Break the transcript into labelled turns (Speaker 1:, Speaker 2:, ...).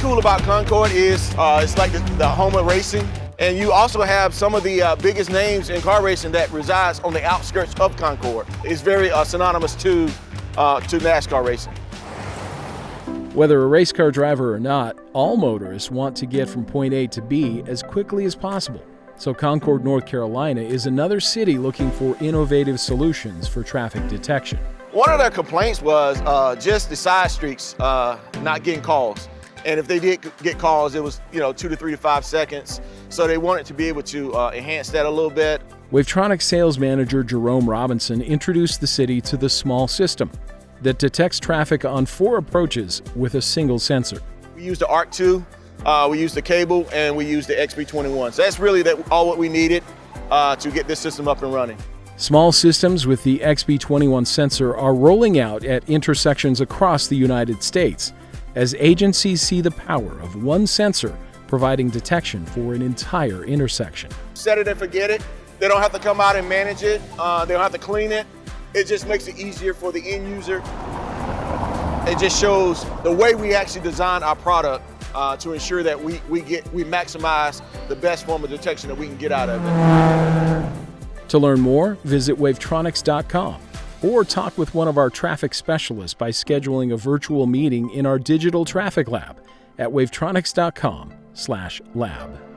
Speaker 1: cool about Concord is it's like the home of racing. And you also have some of the biggest names in car racing that resides on the outskirts of Concord. It's very synonymous to NASCAR racing.
Speaker 2: Whether a race car driver or not, all motorists want to get from point A to B as quickly as possible. So Concord, North Carolina is another city looking for innovative solutions for traffic detection.
Speaker 1: One of their complaints was just the side streets not getting calls. And if they did get calls, it was 2 to 3 to 5 seconds. So they wanted to be able to enhance that a little bit.
Speaker 2: Wavetronix sales manager Jerome Robinson introduced the city to the small system that detects traffic on 4 approaches with a single sensor.
Speaker 1: We used the ARC2, we used the cable, and we used the XB21. So that's really all what we needed to get this system up and running.
Speaker 2: Small systems with the XB21 sensor are rolling out at intersections across the United States as agencies see the power of one sensor providing detection for an entire intersection.
Speaker 1: Set it and forget it. They don't have to come out and manage it. They don't have to clean it. It just makes it easier for the end user. It just shows the way we actually design our product to ensure that we maximize the best form of detection that we can get out of it.
Speaker 2: To learn more, visit Wavetronix.com or talk with one of our traffic specialists by scheduling a virtual meeting in our digital traffic lab at Wavetronix.com/lab.